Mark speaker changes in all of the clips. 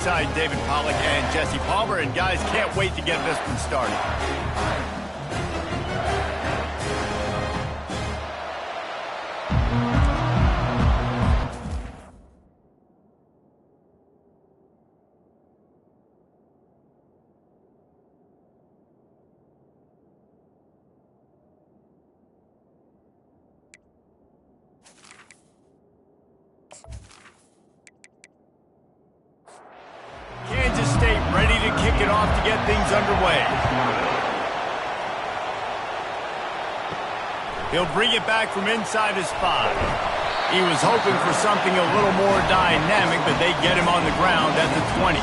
Speaker 1: Side David Pollock and Jesse Palmer, and guys, can't wait to get this one started. Kansas State ready to kick it off to get things underway. He'll bring it back from inside his 5. He was hoping for something a little more dynamic, but they get him on the ground at the 20.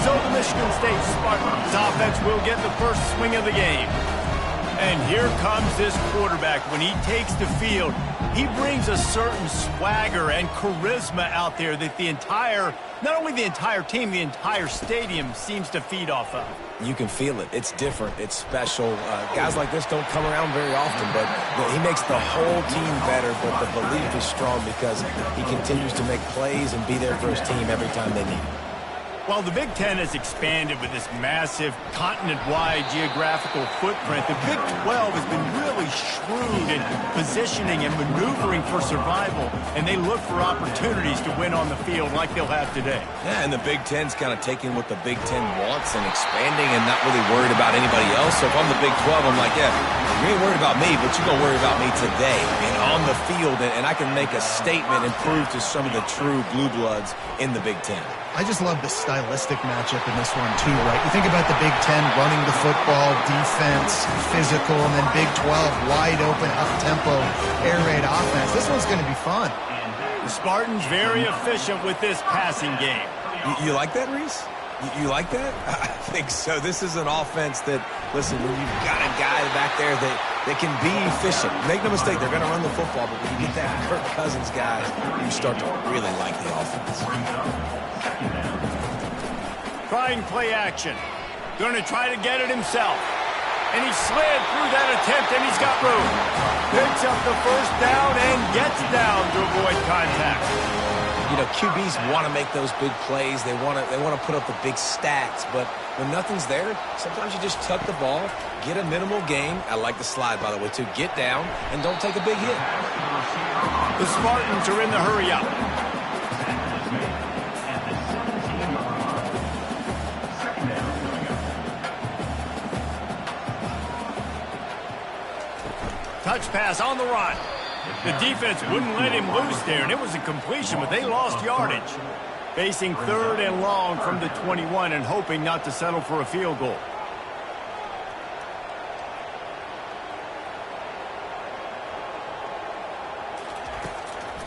Speaker 1: So the Michigan State Spartans offense will get the first swing of the game. And here comes this quarterback. When he takes the field, he brings a certain swagger and charisma out there that not only the entire team, the entire stadium seems to feed off of.
Speaker 2: You can feel it. It's different. It's special. Guys like this don't come around very often, but he makes the whole team better, but the belief is strong because he continues to make plays and be there for his team every time they need him.
Speaker 1: While the Big Ten has expanded with this massive continent-wide geographical footprint, the Big 12 has been really shrewd in positioning and maneuvering for survival, and they look for opportunities to win on the field like they'll have today.
Speaker 2: Yeah, and the Big Ten's kind of taking what the Big Ten wants and expanding and not really worried about anybody else. So if I'm the Big 12, I'm like, yeah, you ain't worried about me, but you're going to worry about me today and on the field, and I can make a statement and prove to some of the true blue bloods in the Big Ten.
Speaker 3: I just love the stylistic matchup in this one, too, right? You think about the Big Ten running the football, defense, physical, and then Big 12, wide open, up-tempo, air raid offense. This one's going to be fun.
Speaker 1: The Spartans very efficient with this passing game.
Speaker 2: You like that, Reese? You like that? I think so. This is an offense that, listen, when you've got a guy back there that can be efficient. Make no mistake, they're going to run the football, but when you get that Kirk Cousins guy, you start to really like the offense.
Speaker 1: Trying play action. Going to try to get it himself. And he slid through that attempt, and he's got room. Picks up the first down and gets down to avoid contact.
Speaker 2: You know, QBs want to make those big plays. They want to put up the big stats. But when nothing's there, sometimes you just tuck the ball, get a minimal gain. I like the slide, by the way, too. Get down and don't take a big hit.
Speaker 1: The Spartans are in the hurry up. Touch pass on the run. The defense wouldn't let him loose there, and it was a completion, but they lost yardage. Facing 3rd and long from the 21 and hoping not to settle for a field goal.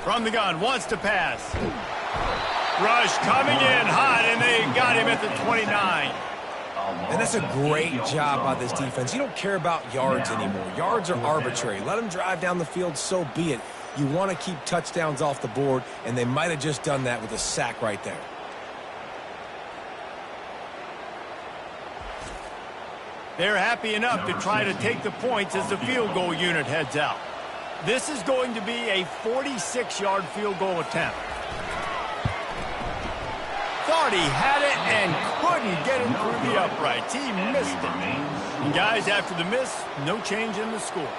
Speaker 1: From the gun, wants to pass. Rush coming in hot, and they got him at the 29.
Speaker 2: And that's a great job by this defense. You don't care about yards anymore. Yards are arbitrary. Let them drive down the field, so be it. You want to keep touchdowns off the board, and they might have just done that with a sack right there.
Speaker 1: They're happy enough to try to take the points as the field goal unit heads out. This is going to be a 46-yard field goal attempt. Thought he had it and couldn't get it through the uprights. He missed it. And guys, after the miss, no change in the score.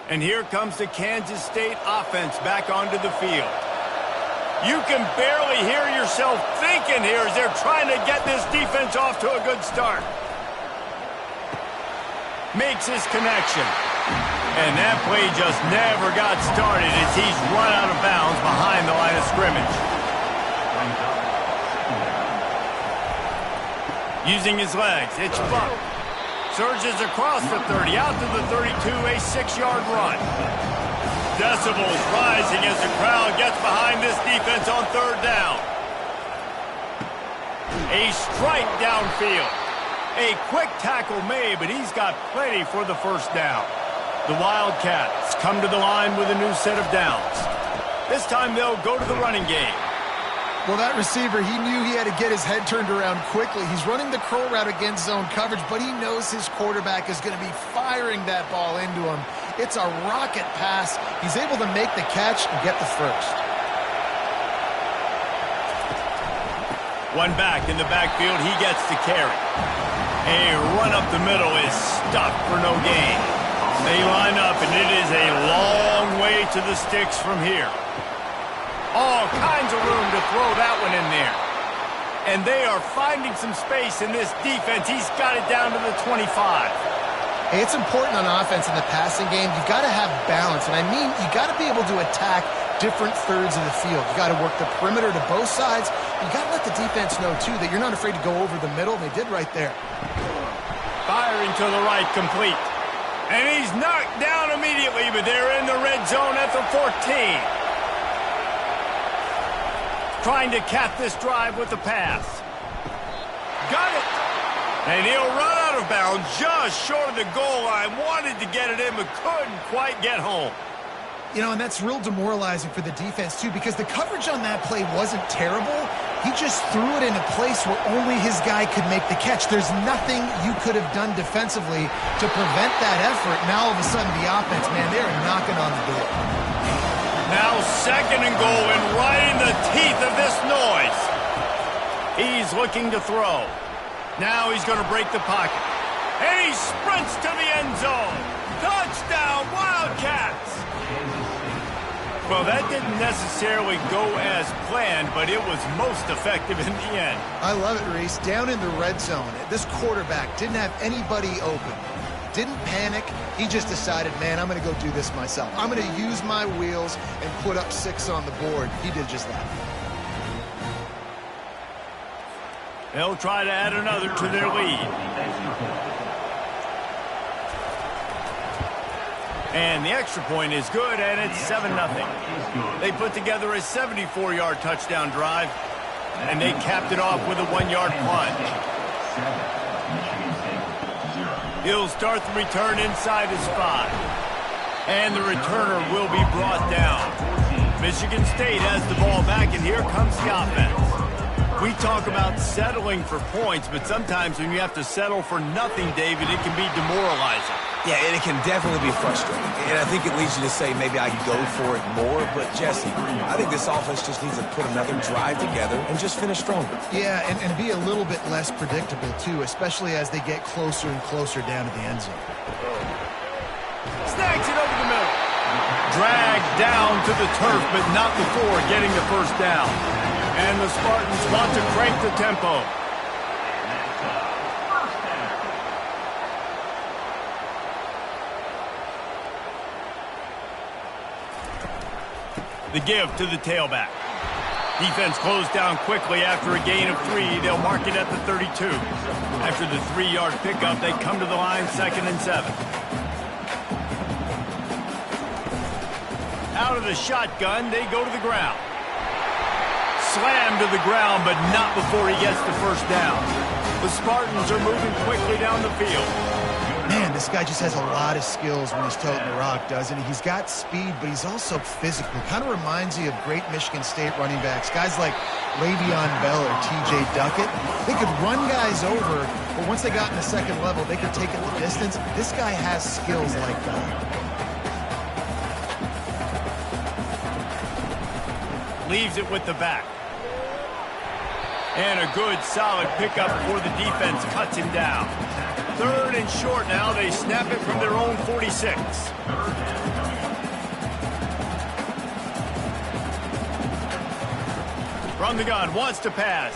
Speaker 1: And here comes the Kansas State offense back onto the field. You can barely hear yourself thinking here as they're trying to get this defense off to a good start. Makes his connection. And that play just never got started as he's run out of bounds behind the line of scrimmage. Using his legs, it's Buck. Surges across the 30, out to the 32, a 6-yard run. Decibels rising as the crowd gets behind this defense on 3rd down. A strike downfield. A quick tackle made, but he's got plenty for the first down. The Wildcats come to the line with a new set of downs. This time they'll go to the running game.
Speaker 3: Well, that receiver, he knew he had to get his head turned around quickly. He's running the curl route against zone coverage, but he knows his quarterback is going to be firing that ball into him. It's a rocket pass. He's able to make the catch and get the first.
Speaker 1: One back in the backfield, he gets to carry. A run up the middle is stuffed for no gain. They line up, and it is a long way to the sticks from here. All kinds of room to throw that one in there. And they are finding some space in this defense. He's got it down to the 25.
Speaker 3: Hey, it's important on offense in the passing game. You've got to have balance. And I mean, you've got to be able to attack different thirds of the field. You've got to work the perimeter to both sides. You've got to let the defense know, too, that you're not afraid to go over the middle. And they did right there.
Speaker 1: Firing to the right, complete. And he's knocked down immediately, but they're in the red zone at the 14. Trying to cap this drive with the pass. Got it. And he'll run out of bounds just short of the goal line. Wanted to get it in, but couldn't quite get home.
Speaker 3: You know, and that's real demoralizing for the defense, too, because the coverage on that play wasn't terrible. He just threw it in a place where only his guy could make the catch. There's nothing you could have done defensively to prevent that effort. Now, all of a sudden, the offense, man, they're knocking on the door.
Speaker 1: Now second and goal, and right in the teeth of this noise. He's looking to throw. Now he's going to break the pocket. And he sprints to the end zone. Touchdown, Wildcats! Well, that didn't necessarily go as planned, but it was most effective in the end.
Speaker 3: I love it, Reese. Down in the red zone, this quarterback didn't have anybody open. Didn't panic. He just decided, man, I'm going to go do this myself. I'm going to use my wheels and put up 6 on the board. He did just that.
Speaker 1: They'll try to add another to their lead. And the extra point is good, and it's 7-0. They put together a 74-yard touchdown drive, and they capped it off with a 1-yard plunge. He'll start the return inside his 5. And the returner will be brought down. Michigan State has the ball back, and here comes the offense. We talk about settling for points, but sometimes when you have to settle for nothing, David, it can be demoralizing.
Speaker 2: Yeah, and it can definitely be frustrating. And I think it leads you to say maybe I can go for it more. But, Jesse, I think this offense just needs to put another drive together and just finish stronger.
Speaker 3: Yeah, and be a little bit less predictable, too, especially as they get closer and closer down to the end zone.
Speaker 1: Snags it over the middle. Dragged down to the turf, but not before getting the first down. And the Spartans want to crank the tempo. The give to the tailback. Defense closed down quickly after a gain of 3. They'll mark it at the 32. After the 3-yard pickup, they come to the line 2nd and 7. Out of the shotgun, they go to the ground. Slammed to the ground, but not before he gets the first down. The Spartans are moving quickly down the field.
Speaker 3: Man, this guy just has a lot of skills when he's toting the rock, doesn't he? He's got speed, but he's also physical. Kind of reminds you of great Michigan State running backs. Guys like Le'Veon Bell or T.J. Duckett. They could run guys over, but once they got in the second level, they could take it the distance. This guy has skills like that.
Speaker 1: Leaves it with the back. And a good, solid pickup before the defense cuts him down. 3rd and short now. They snap it from their own 46. From the gun, wants to pass.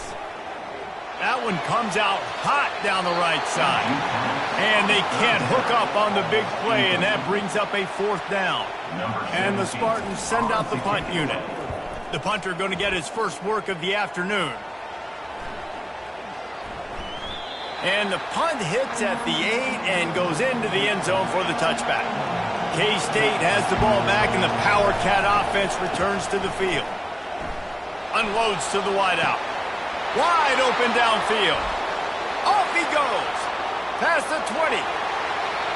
Speaker 1: That one comes out hot down the right side. And they can't hook up on the big play, and that brings up a 4th down. And the Spartans send out the punt unit. The punter going to get his first work of the afternoon. And the punt hits at the 8 and goes into the end zone for the touchback. K-State has the ball back, and the Power Cat offense returns to the field. Unloads to the wideout. Wide open downfield. Off he goes. Past the 20.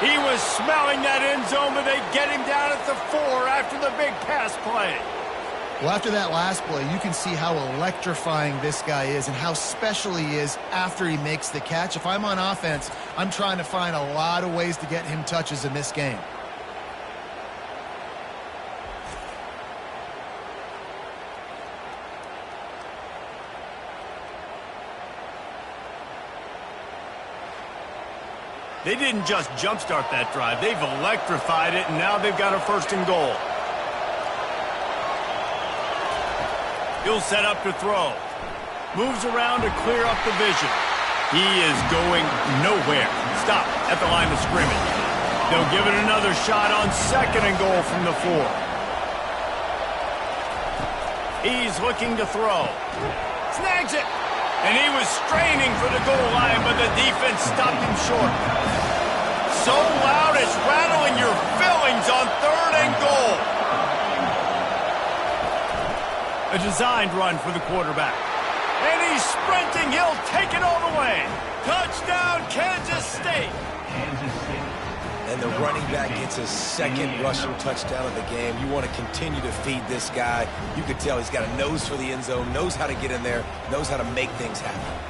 Speaker 1: He was smelling that end zone, but they get him down at the 4 after the big pass play.
Speaker 3: Well, after that last play, you can see how electrifying this guy is and how special he is after he makes the catch. If I'm on offense, I'm trying to find a lot of ways to get him touches in this game.
Speaker 1: They didn't just jumpstart that drive. They've electrified it, and now they've got a 1st and goal. He'll set up to throw. Moves around to clear up the vision. He is going nowhere. Stop at the line of scrimmage. They'll give it another shot on 2nd and goal from the 4. He's looking to throw. Snags it. And he was straining for the goal line, but the defense stopped him short. So loud it's rattling your fillings on 3rd and goal. A designed run for the quarterback. And he's sprinting. He'll take it all the way. Touchdown, Kansas State.
Speaker 2: And the running back gets his 2nd rushing touchdown of the game. You want to continue to feed this guy. You could tell he's got a nose for the end zone, knows how to get in there, knows how to make things happen.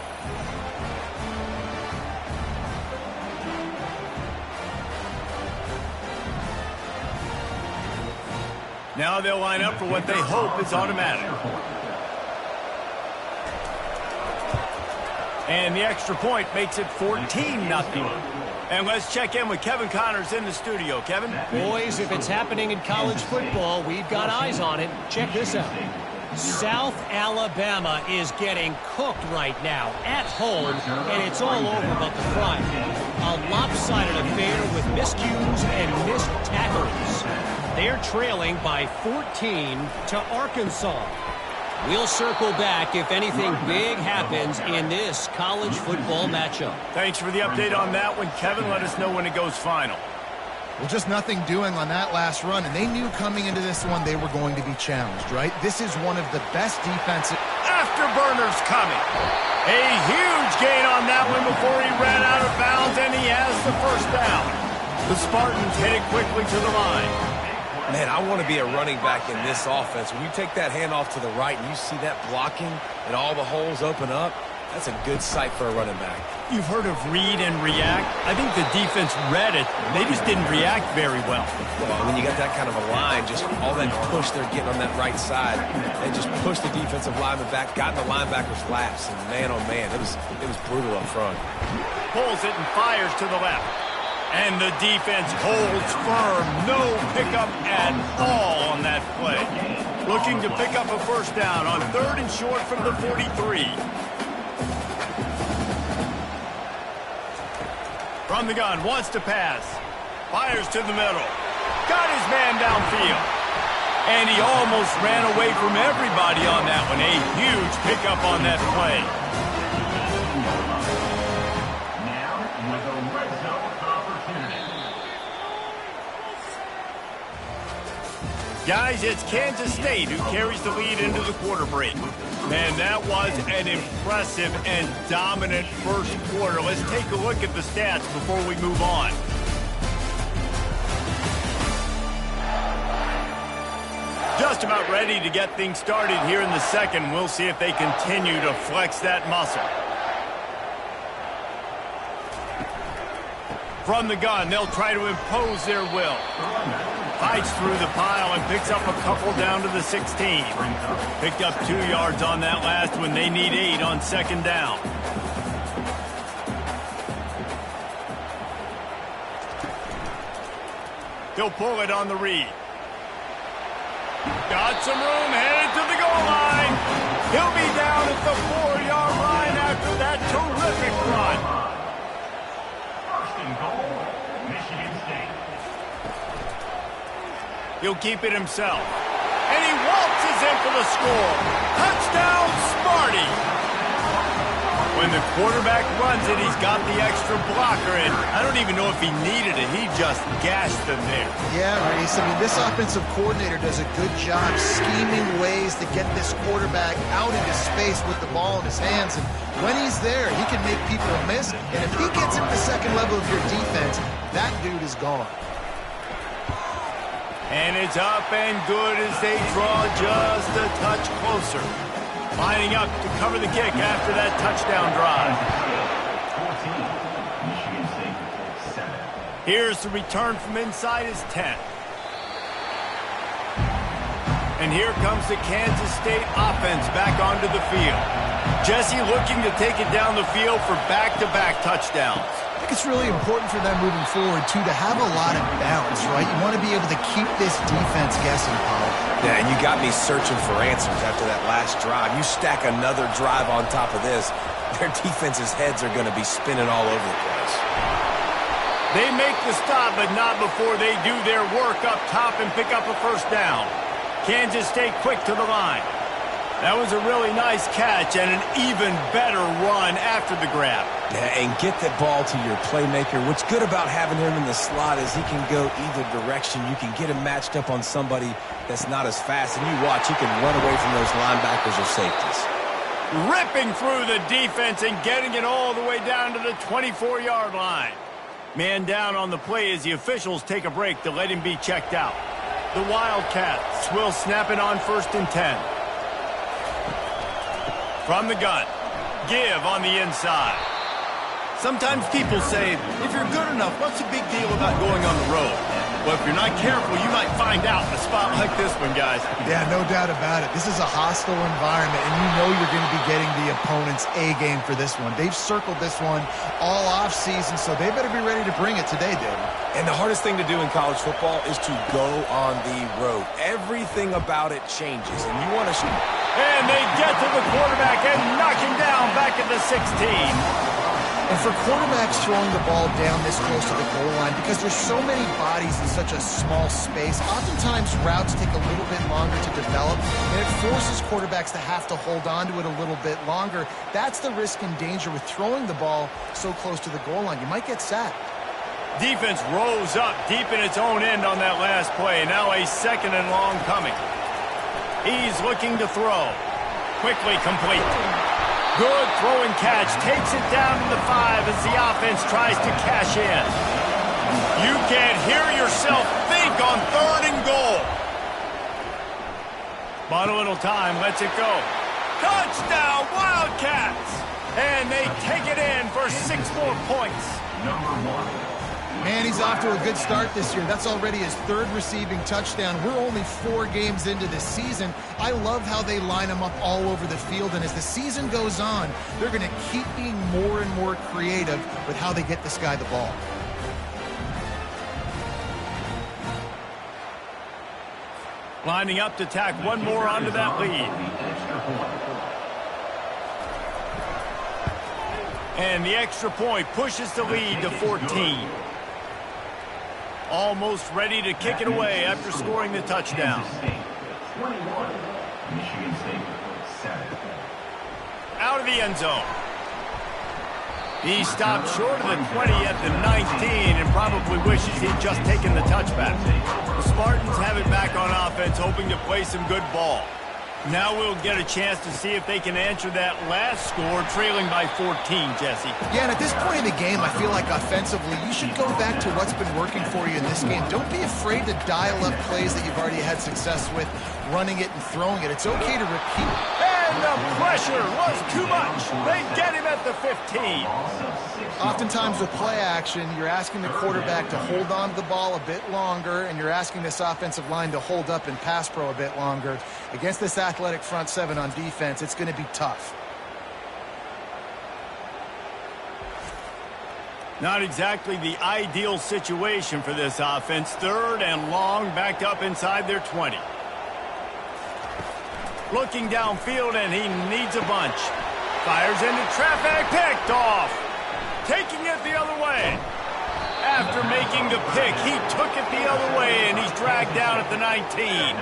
Speaker 1: Now they'll line up for what they hope is automatic. And the extra point makes it 14-0. And let's check in with Kevin Connors in the studio. Kevin?
Speaker 4: Boys, if it's happening in college football, we've got eyes on it. Check this out. South Alabama is getting cooked right now at home, and it's all over but the front. A lopsided affair with miscues and missed tackles. They're trailing by 14 to Arkansas. We'll circle back if anything big happens in this college football matchup.
Speaker 1: Thanks for the update on that one, Kevin. Let us know when it goes final.
Speaker 3: Well, just nothing doing on that last run, and they knew coming into this one they were going to be challenged, right? This is one of the best defensive...
Speaker 1: Afterburners coming. A huge gain on that one before he ran out of bounds, and he has the 1st down. The Spartans hit it quickly to the line.
Speaker 2: Man, I want to be a running back in this offense. When you take that handoff to the right and you see that blocking and all the holes open up, that's a good sight for a running back.
Speaker 1: You've heard of read and react. I think the defense read it. They just didn't react very well.
Speaker 2: Well, when you got that kind of a line, just all that push they're getting on that right side, they just pushed the defensive lineman back, got in the linebacker's laps, and man, oh man, it was brutal up front.
Speaker 1: Pulls it and fires to the left. And the defense holds firm. No pickup at all on that play. Looking to pick up a 1st down on 3rd and short from the 43. From the gun, wants to pass. Fires to the middle. Got his man downfield. And he almost ran away from everybody on that one. A huge pickup on that play. Guys, it's Kansas State who carries the lead into the quarter break. Man, that was an impressive and dominant 1st quarter. Let's take a look at the stats before we move on. Just about ready to get things started here in the 2nd. We'll see if they continue to flex that muscle. From the gun, they'll try to impose their will. Fights through the pile and picks up a couple down to the 16. Picked up 2 yards on that last one. They need 8 on 2nd down. He'll pull it on the read. Got some room, headed to the goal line. He'll be down at the 4-yard line after that terrific run.
Speaker 5: 1st and goal, Michigan State.
Speaker 1: He'll keep it himself. And he waltzes in for the score. Touchdown, Sparty. When the quarterback runs it, he's got the extra blocker, and I don't even know if he needed it. He just gashed them there.
Speaker 3: Yeah, Reese. I mean, this offensive coordinator does a good job scheming ways to get this quarterback out into space with the ball in his hands. And when he's there, he can make people miss. And if he gets him to the second level of your defense, that dude is gone.
Speaker 1: And it's up and good as they draw just a touch closer. Lining up to cover the kick after that touchdown drive.
Speaker 5: 14, Michigan State 7.
Speaker 1: Here's the return from inside his 10. And here comes the Kansas State offense back onto the field. Jesse looking to take it down the field for back-to-back touchdowns.
Speaker 3: I think it's really important for them moving forward, too, to have a lot of balance, right? You want to be able to keep this defense guessing, Paul.
Speaker 2: Yeah, and you got me searching for answers after that last drive. You stack another drive on top of this, their defense's heads are going to be spinning all over the place.
Speaker 1: They make the stop, but not before they do their work up top and pick up a first down. Kansas State quick to the line. That was a really nice catch and an even better run after the grab.
Speaker 2: Yeah, and get that ball to your playmaker. What's good about having him in the slot is he can go either direction. You can get him matched up on somebody that's not as fast. And you watch, he can run away from those linebackers or safeties.
Speaker 1: Ripping through the defense and getting it all the way down to the 24-yard line. Man down on the play as the officials take a break to let him be checked out. The Wildcats will snap it on 1st and 10. From the gun, give on the inside. Sometimes people say, if you're good enough, what's the big deal about going on the road? Well, if you're not careful, you might find out in a spot like this one, guys.
Speaker 3: Yeah, no doubt about it. This is a hostile environment, and you know you're going to be getting the opponent's A game for this one. They've circled this one all offseason, so they better be ready to bring it today, David.
Speaker 2: And the hardest thing to do in college football is to go on the road. Everything about it changes, and you want to shoot.
Speaker 1: And they get to the quarterback and knock him down back at the 16.
Speaker 3: And for quarterbacks throwing the ball down this close to the goal line, because there's so many bodies in such a small space, oftentimes routes take a little bit longer to develop, and it forces quarterbacks to have to hold on to it a little bit longer. That's the risk and danger with throwing the ball so close to the goal line. You might get sacked.
Speaker 1: Defense rose up deep in its own end on that last play. Now a 2nd and long coming. He's looking to throw. Quickly complete. Good throwing catch. Takes it down to the 5 as the offense tries to cash in. You can't hear yourself think on 3rd and goal. But a little time. Lets it go. Touchdown, Wildcats! And they take it in for 6 more points.
Speaker 5: Number 1.
Speaker 3: Man, he's off to a good start this year. That's already his 3rd receiving touchdown. We're only 4 games into this season. I love how they line him up all over the field, and as the season goes on, they're going to keep being more and more creative with how they get this guy the ball.
Speaker 1: Lining up to tack one more onto that lead. And the extra point pushes the lead to 14. Almost ready to kick it away after scoring the touchdown.
Speaker 5: 21, Michigan State 7.
Speaker 1: Out of the end zone. He stopped short of the 20 at the 19 and probably wishes he'd just taken the touchback. The Spartans have it back on offense, hoping to play some good ball. Now we'll get a chance to see if they can answer that last score, trailing by 14, Jesse.
Speaker 3: Yeah, and at this point in the game, I feel like offensively, you should go back to what's been working for you in this game. Don't be afraid to dial up plays that you've already had success with, running it and throwing it. It's okay to repeat.
Speaker 1: And the pressure was too much. They get him at the 15.
Speaker 3: Oftentimes with play action, you're asking the quarterback to hold on to the ball a bit longer, and you're asking this offensive line to hold up and pass pro a bit longer. Against this athletic front 7 on defense, it's going to be tough.
Speaker 1: Not exactly the ideal situation for this offense. 3rd and long, backed up inside their 20. Looking downfield, and he needs a bunch. Fires into traffic, picked off. Taking it the other way. After making the pick, he took it the other way, and he's dragged down at the 19.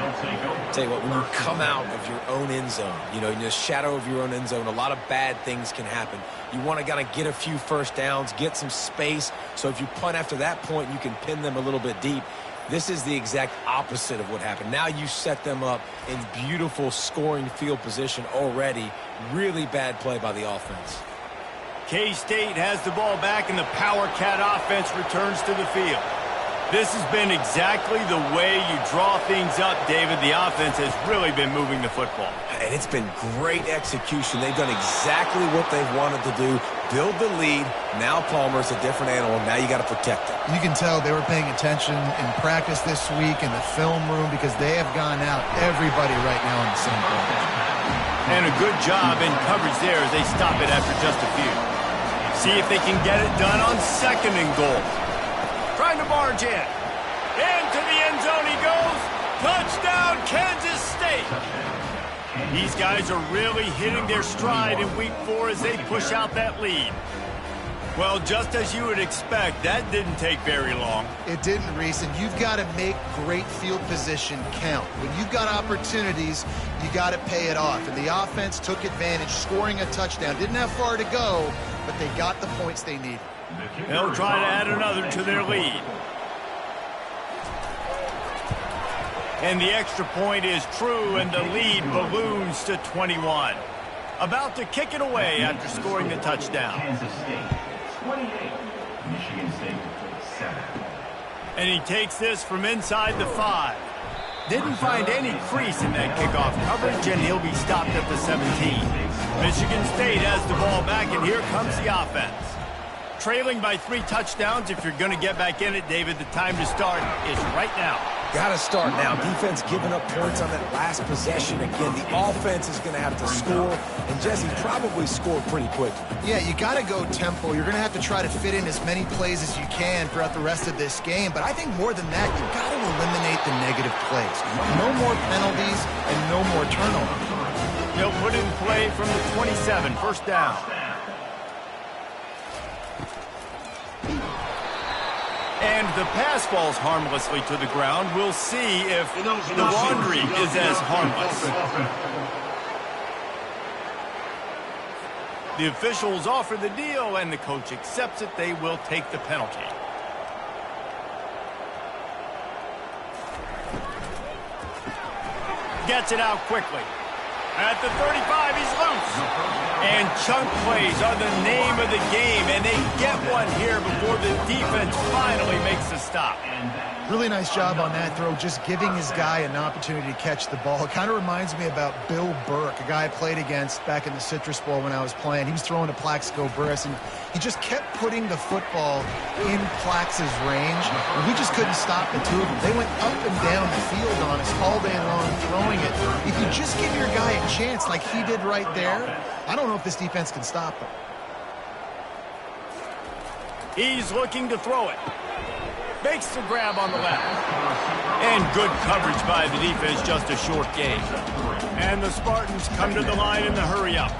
Speaker 2: Tell you what, when you come out of your own end zone, you know, in the shadow of your own end zone, a lot of bad things can happen. You want to kind of get a few first downs, get some space, so if you punt after that point, you can pin them a little bit deep. This is the exact opposite of what happened. Now you set them up in beautiful scoring field position already. Really bad play by the offense.
Speaker 1: K-State has the ball back, and the Power Cat offense returns to the field. This has been exactly the way you draw things up, David. The offense has really been moving the football.
Speaker 2: And it's been great execution. They've done exactly what they've wanted to do. Build the lead. Now Palmer's a different animal. Now you got to protect it.
Speaker 3: You can tell they were paying attention in practice this week in the film room because they have gone out everybody right now on the same page.
Speaker 1: And a good job in coverage there as they stop it after just a few. See if they can get it done on 2nd and goal. Trying to barge in. Into the end zone he goes. Touchdown, Kansas State. These guys are really hitting their stride in week 4 as they push out that lead. Well, just as you would expect, that didn't take very long.
Speaker 3: It didn't, Reese, and you've got to make great field position count. When you've got opportunities, you got to pay it off. And the offense took advantage, scoring a touchdown. Didn't have far to go, but they got the points they needed.
Speaker 1: They'll try to add another to their lead. And the extra point is true, and the lead balloons to 21. About to kick it away after scoring the touchdown.
Speaker 5: Kansas State, 28. Michigan State, 7.
Speaker 1: And he takes this from inside the 5. Didn't find any crease in that kickoff coverage, and he'll be stopped at the 17. Michigan State has the ball back, and here comes the offense. Trailing by 3 touchdowns. If you're going to get back in it, David, the time to start is right now.
Speaker 2: Got to start now. Defense giving up points on that last possession. Again, the offense is going to have to score, and Jesse probably scored pretty quickly.
Speaker 3: Yeah, you got to go tempo. You're going to have to try to fit in as many plays as you can throughout the rest of this game. But I think more than that, you've got to eliminate the negative plays. No more penalties and no more turnovers.
Speaker 1: They'll put in play from the 27, 1st down. And the pass falls harmlessly to the ground. We'll see if the laundry is as harmless. The officials offer the deal, and the coach accepts it. They will take the penalty. Gets it out quickly. At the 35, he's loose. And chunk plays are the name of the game, and they get one here before the defense finally makes the stop.
Speaker 3: Really nice job on that throw, just giving his guy an opportunity to catch the ball. It kind of reminds me about Bill Burke, a guy I played against back in the Citrus Bowl when I was playing. He was throwing to Plaxico Burress, and he just kept putting the football in Plax's range, and we just couldn't stop the two of them. They went up and down the field on us all day long throwing it. If you just give your guy a chance like he did right there, I don't know if this defense can stop him.
Speaker 1: He's looking to throw it. Makes the grab on the left. And good coverage by the defense, just a short gain. And the Spartans come to the line in the hurry-up.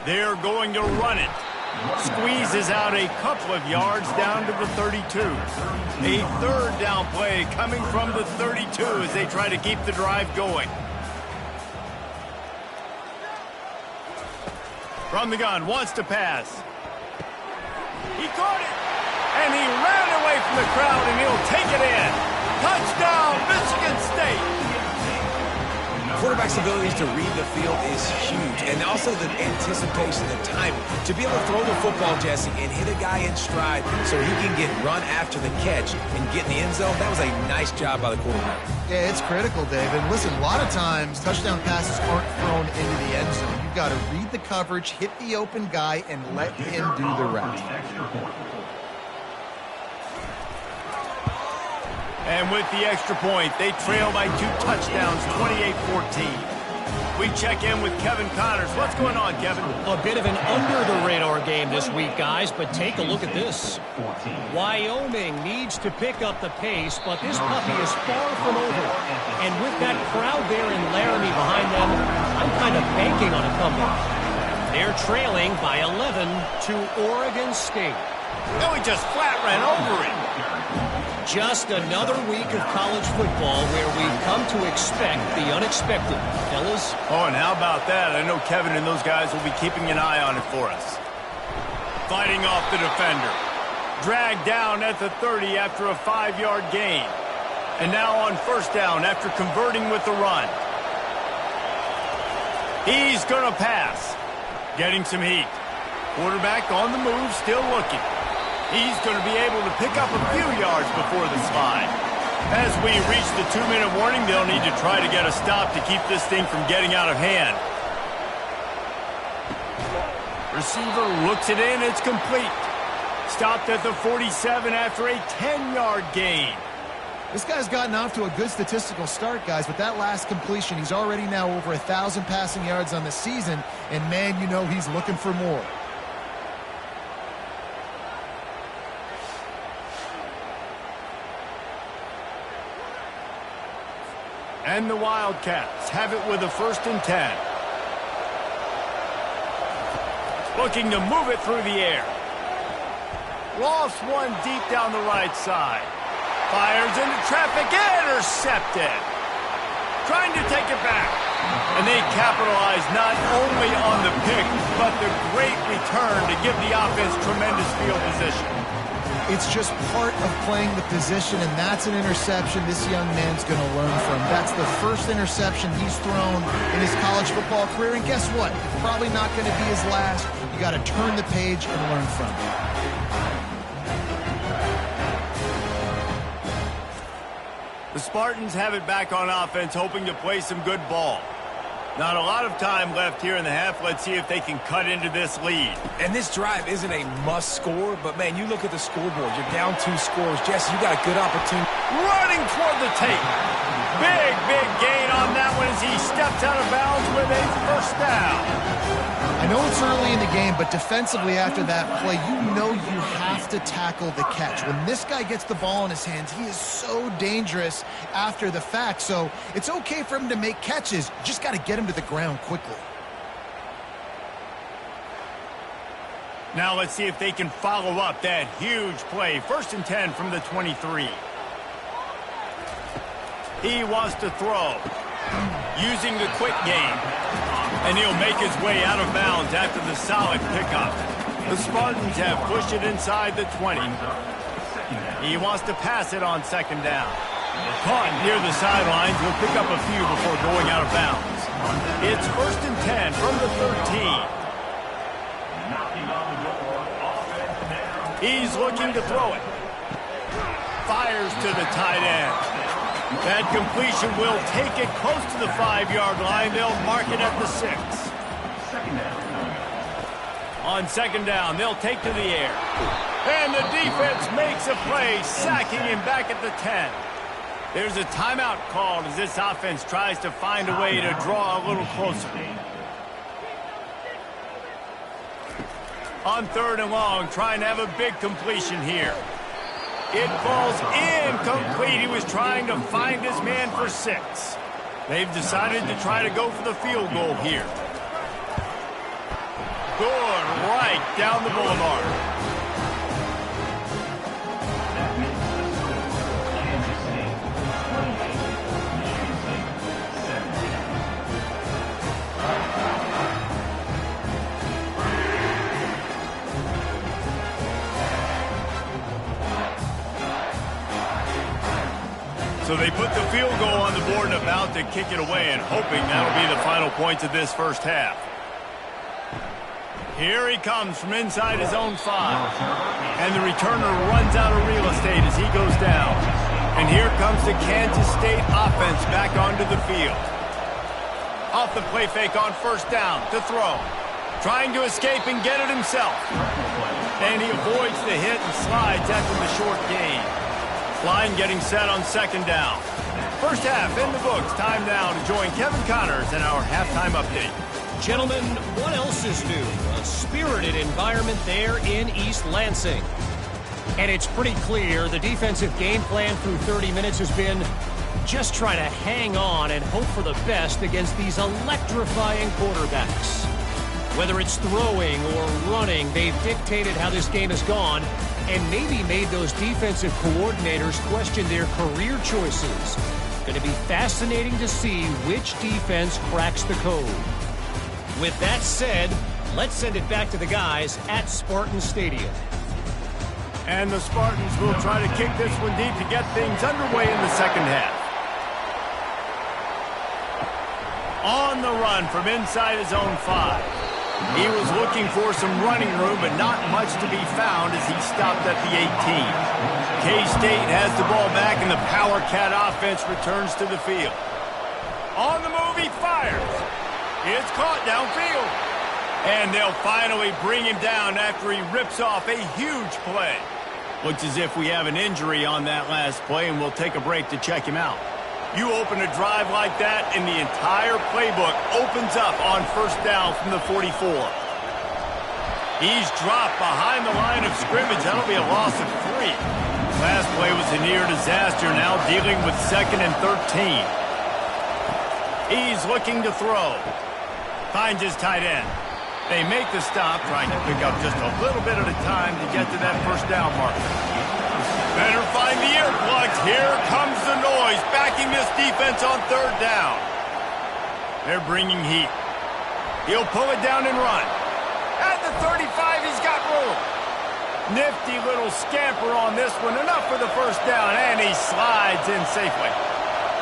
Speaker 1: They're going to run it. Squeezes out a couple of yards down to the 32. A 3rd down play coming from the 32 as they try to keep the drive going. From the gun, wants to pass. He caught it, and he ran away from the crowd, and he'll take it in. Touchdown, Michigan State.
Speaker 2: Quarterback's abilities to read the field is huge, and also the anticipation, the timing. To be able to throw the football, Jesse, and hit a guy in stride so he can get run after the catch and get in the end zone, that was a nice job by the quarterback.
Speaker 3: Yeah, it's critical, David. Listen, a lot of times touchdown passes aren't thrown into the end zone. You've got to read the coverage, hit the open guy, and let him do the rest.
Speaker 1: And with the extra point, they trail by 2 touchdowns, 28-14. We check in with Kevin Connors. What's going on, Kevin?
Speaker 4: A bit of an under-the-radar game this week, guys, but take a look at this. Wyoming needs to pick up the pace, but this puppy is far from over. And with that crowd there in Laramie behind them, I'm kind of banking on a comeback. They're trailing by 11 to Oregon State.
Speaker 1: No, he just flat ran over it.
Speaker 4: Just another week of college football where we've come to expect the unexpected. Fellas?
Speaker 1: Oh, and how about that? I know Kevin and those guys will be keeping an eye on it for us. Fighting off the defender. Dragged down at the 30 after a 5-yard gain. And now on first down after converting with the run. He's going to pass. Getting some heat. Quarterback on the move, still looking. He's going to be able to pick up a few yards before the slide. As we reach the 2-minute warning, they'll need to try to get a stop to keep this thing from getting out of hand. Receiver looks it in, it's complete. Stopped at the 47 after a 10-yard gain.
Speaker 3: This guy's gotten off to a good statistical start, guys. With that last completion, he's already now over 1,000 passing yards on the season, and man, you know he's looking for more.
Speaker 1: And the Wildcats have it with a 1st and 10. Looking to move it through the air. Lost one deep down the right side. Fires into traffic, intercepted. Trying to take it back. And they capitalize not only on the pick, but the great return to give the offense tremendous field position.
Speaker 3: It's just part of playing the position, and that's an interception this young man's going to learn from. That's the first interception he's thrown in his college football career, and guess what? It's probably not going to be his last. You got to turn the page and learn from it.
Speaker 1: The Spartans have it back on offense, hoping to play some good ball. Not a lot of time left here in the half. Let's see if they can cut into this lead.
Speaker 2: And this drive isn't a must score, but man, you look at the scoreboard. You're down 2 scores. Jesse, you got a good opportunity.
Speaker 1: Running toward the tape. Big gain on that one as he steps out of bounds with a 1st down.
Speaker 3: I know it's early in the game, but defensively after that play, you know you have to tackle the catch. When this guy gets the ball in his hands, he is so dangerous after the fact. So it's okay for him to make catches. Just got to get him to the ground quickly.
Speaker 1: Now let's see if they can follow up that huge play. 1st and 10 from the 23. He wants to throw. Using the quick game. And he'll make his way out of bounds after the solid pickup. The Spartans have pushed it inside the 20. He wants to pass it on 2nd down. Caught near the sidelines. He'll pick up a few before going out of bounds. It's 1st and 10 from the 13. He's looking to throw it. Fires to the tight end. That completion will take it close to the 5-yard line. They'll mark it at the 6. On 2nd down, they'll take to the air. And the defense makes a play, sacking him back at the 10. There's a timeout called as this offense tries to find a way to draw a little closer. On 3rd and long, trying to have a big completion here. It falls incomplete. He was trying to find his man for 6. They've decided to try to go for the field goal here. Good, right down the boulevard. So they put the field goal on the board and about to kick it away and hoping that'll be the final points of this 1st half. Here he comes from inside his own 5. And the returner runs out of real estate as he goes down. And here comes the Kansas State offense back onto the field. Off the play fake on 1st down to throw. Trying to escape and get it himself. And he avoids the hit and slides after the short gain. Line getting set on 2nd down. 1st half in the books. Time now to join Kevin Connors in our halftime update.
Speaker 4: Gentlemen, what else is new? A spirited environment there in East Lansing. And it's pretty clear the defensive game plan through 30 minutes has been just try to hang on and hope for the best against these electrifying quarterbacks. Whether it's throwing or running, they've dictated how this game has gone and maybe made those defensive coordinators question their career choices. Going to be fascinating to see which defense cracks the code. With that said, let's send it back to the guys at Spartan Stadium.
Speaker 1: And the Spartans will try to kick this one deep to get things underway in the second half. On the run from inside his own 5. He was looking for some running room, but not much to be found as he stopped at the 18. K-State has the ball back, and the Power Cat offense returns to the field. On the move, he fires. It's caught downfield. And they'll finally bring him down after he rips off a huge play. Looks as if we have an injury on that last play, and we'll take a break to check him out. You open a drive like that, and the entire playbook opens up on first down from the 44. He's dropped behind the line of scrimmage. That'll be a loss of 3. Last play was a near disaster, now dealing with 2nd and 13. He's looking to throw. Finds his tight end. They make the stop, trying to pick up just a little bit at a time to get to that first down marker. Better find the earplugs. Here comes the noise, backing this defense on 3rd down. They're bringing heat. He'll pull it down and run. At the 35, he's got room. Nifty little scamper on this one. Enough for the first down, and he slides in safely.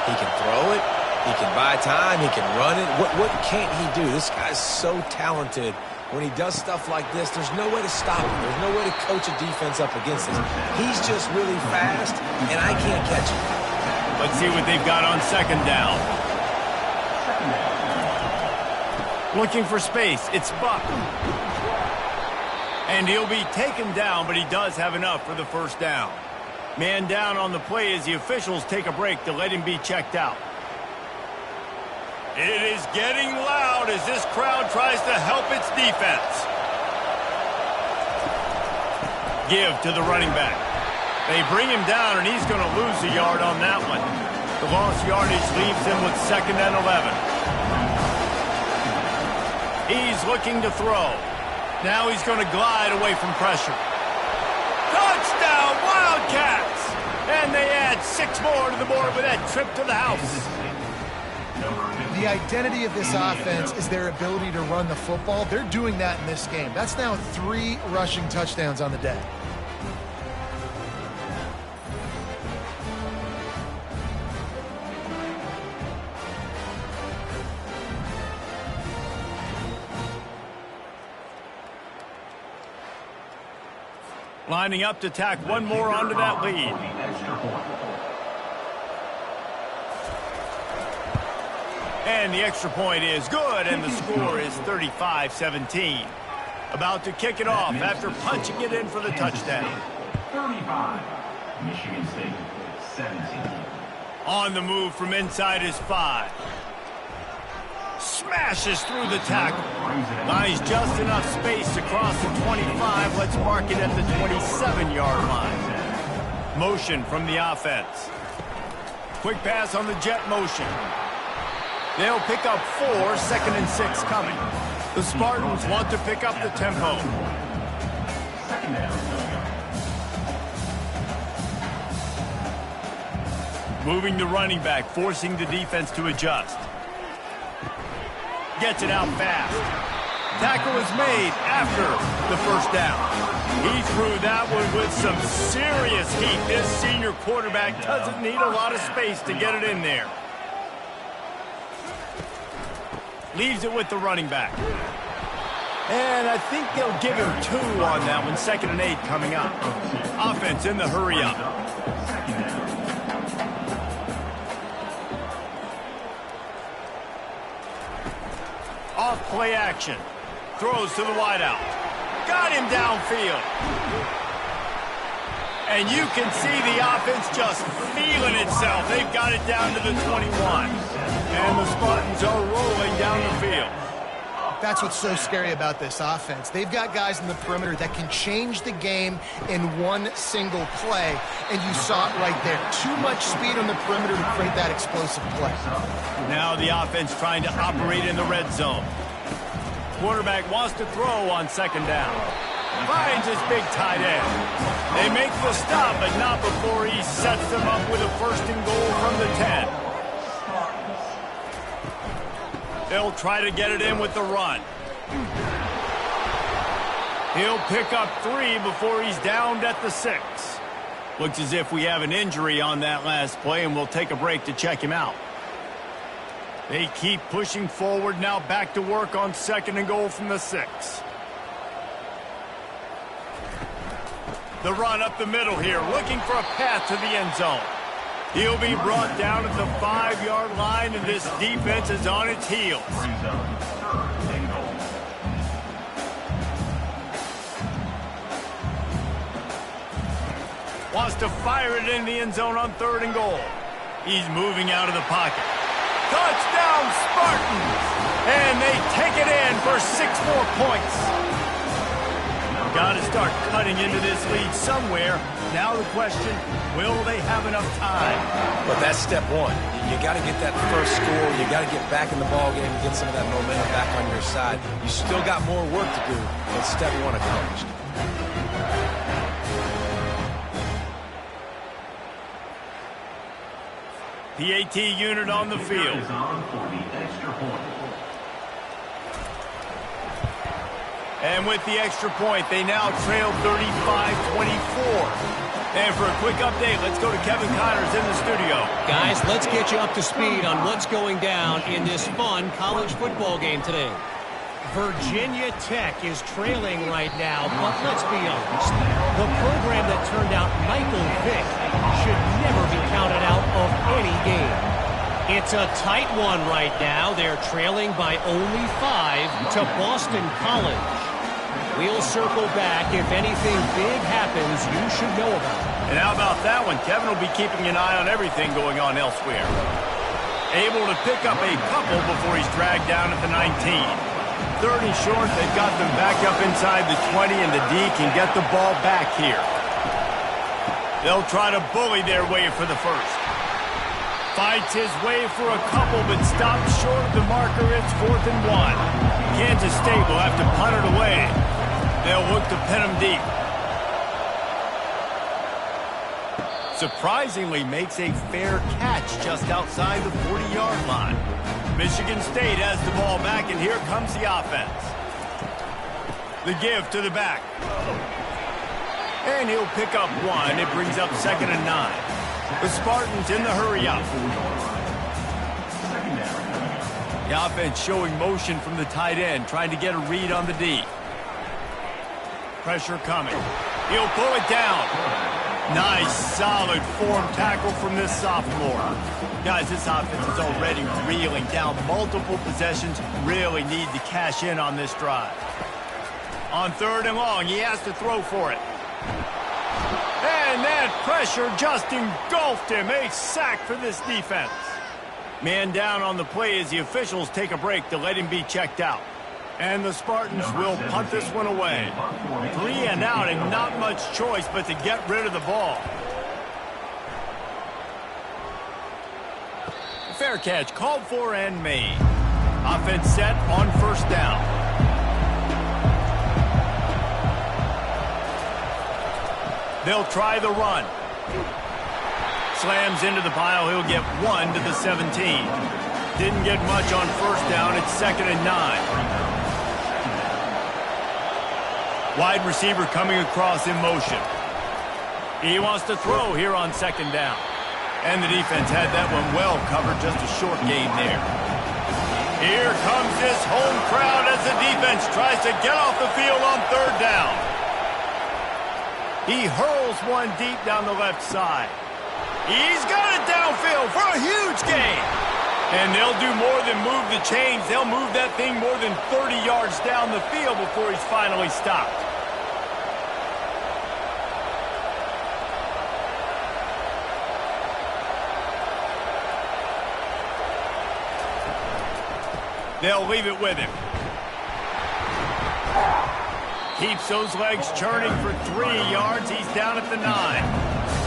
Speaker 2: He can throw it. He can buy time. He can run it. What can't he do? This guy's so talented. When he does stuff like this, there's no way to stop him. There's no way to coach a defense up against this. He's just really fast, and I can't catch him.
Speaker 1: Let's see what they've got on 2nd down. Looking for space. It's Buck. And he'll be taken down, but he does have enough for the first down. Man down on the play as the officials take a break to let him be checked out. It is getting loud as this crowd tries to help its defense. Give to the running back. They bring him down, and he's going to lose a yard on that one. The lost yardage leaves him with 2nd and 11. He's looking to throw. Now he's going to glide away from pressure. Touchdown, Wildcats! And they add 6 more to the board with that trip to the house.
Speaker 3: The identity of this offense is their ability to run the football. They're doing that in this game. That's now 3 rushing touchdowns on the day.
Speaker 1: Lining up to tack one more onto that lead. And the extra point is good, and the score is 35-17. About to kick it off after punching it in for the touchdown.
Speaker 5: 35, Michigan State, 17.
Speaker 1: On the move from inside his 5. Smashes through the tackle. Buys just enough space to cross the 25. Let's mark it at the 27-yard line. Motion from the offense. Quick pass on the jet motion. They'll pick up 4, 2nd and 6 coming. The Spartans want to pick up the tempo. Moving the running back, forcing the defense to adjust. Gets it out fast. Tackle is made after the first down. He threw that one with some serious heat. This senior quarterback doesn't need a lot of space to get it in there. Leaves it with the running back. And I think they'll give him 2 on that one. 2nd and 8 coming up. Offense in the hurry up. Off play action. Throws to the wideout. Got him downfield. And you can see the offense just feeling itself. They've got it down to the 21. And the Spartans are rolling down the field.
Speaker 3: That's what's so scary about this offense. They've got guys in the perimeter that can change the game in one single play, and you saw it right there. Too much speed on the perimeter to create that explosive play.
Speaker 1: Now the offense trying to operate in the red zone. Quarterback wants to throw on second down. Finds his big tight end. They make the stop, but not before he sets them up with a first and goal from the 10. They'll try to get it in with the run. He'll pick up 3 before he's downed at the 6. Looks as if we have an injury on that last play, and we'll take a break to check him out. They keep pushing forward, now back to work on second and goal from the 6. The run up the middle here, looking for a path to the end zone. He'll be brought down at the 5-yard line, and this defense is on its heels. Wants to fire it in the end zone on third and goal. He's moving out of the pocket. Touchdown, Spartans! And they take it in for 6 more points. Got to start cutting into this lead somewhere. Now the question, will they have enough time?
Speaker 2: But that's step one. You got to get that first score. You got to get back in the ball game and get some of that momentum back on your side. You still got more work to do, but step one accomplished.
Speaker 1: PAT unit on the field. And with the extra point, they now trail 35-24. And for a quick update, let's go to Kevin Connors in the studio.
Speaker 4: Guys, let's get you up to speed on what's going down in this fun college football game today. Virginia Tech is trailing right now, but let's be honest. The program that turned out Michael Vick should never be counted out of any game. It's a tight one right now. They're trailing by only 5 to Boston College. We'll circle back. If anything big happens, you should know about it.
Speaker 1: And how about that one? Kevin will be keeping an eye on everything going on elsewhere. Able to pick up a couple before he's dragged down at the 19. Third and short, they've got them back up inside the 20, and the D can get the ball back here. They'll try to bully their way for the first. Fights his way for a couple, but stops short of the marker. It's 4th and 1. Kansas State will have to punt it away. They'll look to pin him deep. Surprisingly makes a fair catch just outside the 40-yard line. Michigan State has the ball back, and here comes the offense. The give to the back. And he'll pick up 1. It brings up 2nd and 9. The Spartans in the hurry-up. The offense showing motion from the tight end, trying to get a read on the D. Pressure coming. He'll pull it down. Nice, solid form tackle from this sophomore. Guys, this offense is already reeling down multiple possessions. Really need to cash in on this drive. On 3rd and long, he has to throw for it. And that pressure just engulfed him. A sack for this defense. Man down on the play as the officials take a break to let him be checked out. And the Spartans will punt this one away. 3 and out, and not much choice but to get rid of the ball. Fair catch called for and made. Offense set on 1st down. They'll try the run. Slams into the pile. He'll get 1 to the 17. Didn't get much on 1st down. It's 2nd and 9. Wide receiver coming across in motion. He wants to throw here on 2nd down. And the defense had that one well covered, just a short gain there. Here comes this home crowd as the defense tries to get off the field on 3rd down. He hurls one deep down the left side. He's got it downfield for a huge gain. And they'll do more than move the chains. They'll move that thing more than 30 yards down the field before he's finally stopped. They'll leave it with him. Keeps those legs churning for 3 yards. He's down at the 9.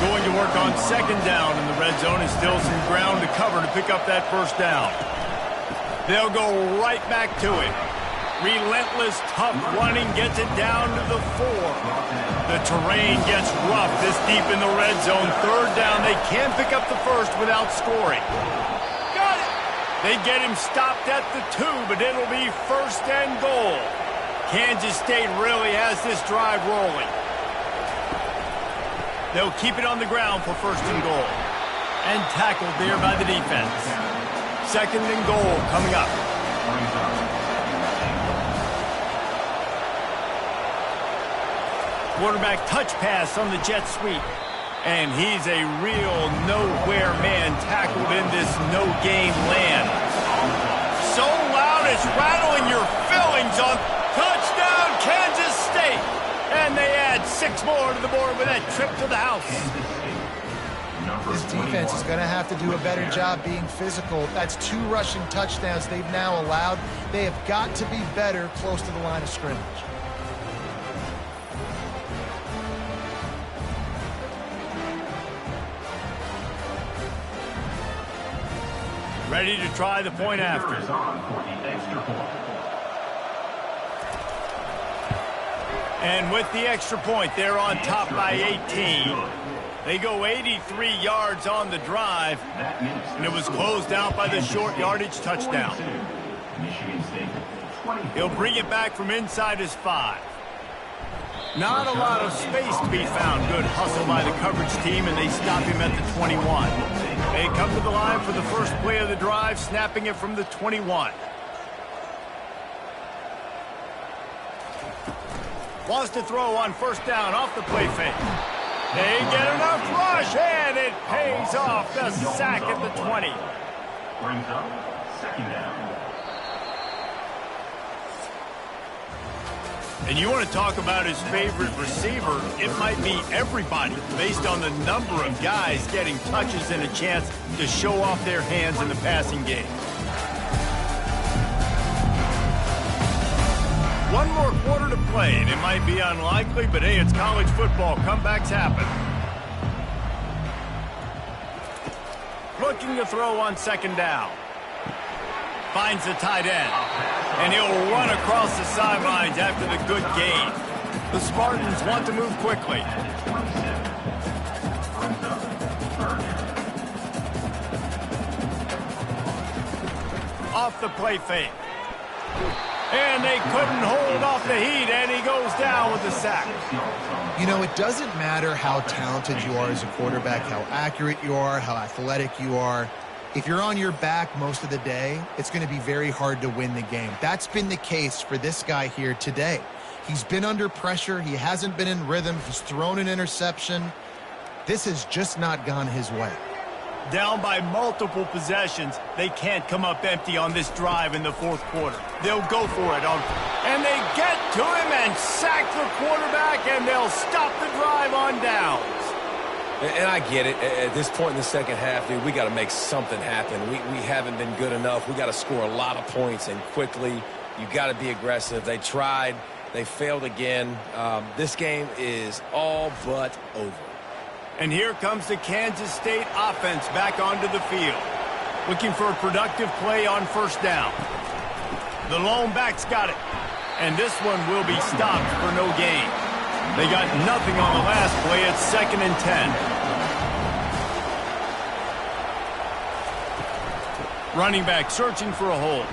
Speaker 1: Going to work on 2nd down in the red zone, and still some ground to cover to pick up that 1st down. They'll go right back to it. Relentless, tough running gets it down to the 4. The terrain gets rough this deep in the red zone. Third down, they can't pick up the first without scoring. Got it! They get him stopped at the 2, but it'll be first and goal. Kansas State really has this drive rolling. They'll keep it on the ground for first and goal. And tackled there by the defense. Second and goal coming up. Quarterback touch pass on the jet sweep. And he's a real nowhere man tackled in this no-game land. So loud it's rattling your fillings on touchdown Kansas State. And they add 6 more to the board with that trip to the house.
Speaker 3: This defense is going to have to do a better job being physical. That's 2 rushing touchdowns they've now allowed. They have got to be better close to the line of scrimmage.
Speaker 1: Ready to try the point after. And with the extra point, they're on top by 18. They go 83 yards on the drive, and it was closed out by the short yardage touchdown. He'll bring it back from inside his 5. Not a lot of space to be found. Good hustle by the coverage team, and they stop him at the 21. They come to the line for the first play of the drive, snapping it from the 21. Wants to throw on first down off the play fake. They get enough rush, and it pays off. The sack at the 20.
Speaker 5: Brings up second down.
Speaker 1: And you want to talk about his favorite receiver, it might be everybody, based on the number of guys getting touches and a chance to show off their hands in the passing game. One more quarter to play, and it might be unlikely, but hey, it's college football. Comebacks happen. Looking to throw on second down. Finds the tight end. And he'll run across the sidelines after the good gain. The Spartans want to move quickly. Off the play fake. And they couldn't hold off the heat, and he goes down with the sack.
Speaker 3: You know, it doesn't matter how talented you are as a quarterback, how accurate you are, how athletic you are. If you're on your back most of the day, it's going to be very hard to win the game. That's been the case for this guy here today. He's been under pressure. He hasn't been in rhythm. He's thrown an interception. This has just not gone his way.
Speaker 1: Down by multiple possessions, they can't come up empty on this drive in the fourth quarter. They'll go for it and they get to him and sack the quarterback, and they'll stop the drive on downs.
Speaker 2: And I get it. At this point in the second half, dude, we got to make something happen. We haven't been good enough. We got to score a lot of points and quickly. You got to be aggressive. They tried. They failed again. This game is all but over.
Speaker 1: And here comes the Kansas State offense back onto the field. Looking for a productive play on first down. The lone back's got it. And this one will be stopped for no gain. They got nothing on the last play. It's 2nd and 10. Running back searching for a hole.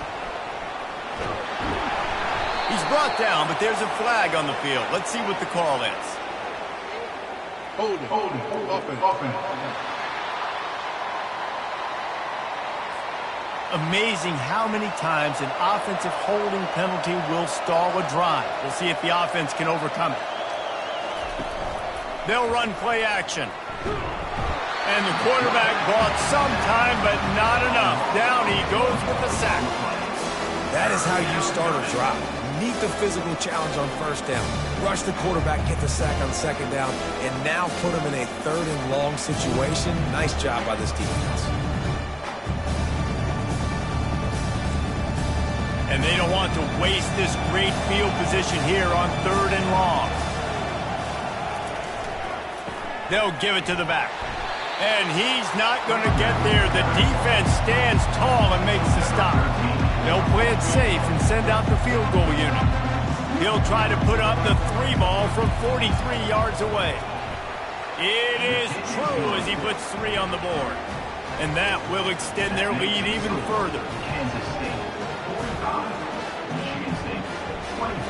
Speaker 1: He's brought down, but there's a flag on the field. Let's see what the call is.
Speaker 5: Hold it. Open.
Speaker 1: Amazing how many times an offensive holding penalty will stall a drive. We'll see if the offense can overcome it. They'll run play action. And the quarterback bought some time, but not enough. Down he goes with the sack.
Speaker 2: That is how you start a drive. Meet the physical challenge on first down. Rush the quarterback, get the sack on second down, and now put him in a 3rd and long situation. Nice job by this defense.
Speaker 1: And they don't want to waste this great field position here on 3rd and long. They'll give it to the back. And he's not going to get there. The defense stands tall and makes the stop. They'll play it safe and send out the field goal unit. He'll try to put up the 3 ball from 43 yards away. It is true as he puts 3 on the board. And that will extend their lead even further.
Speaker 5: Kansas State 45, Michigan State 24.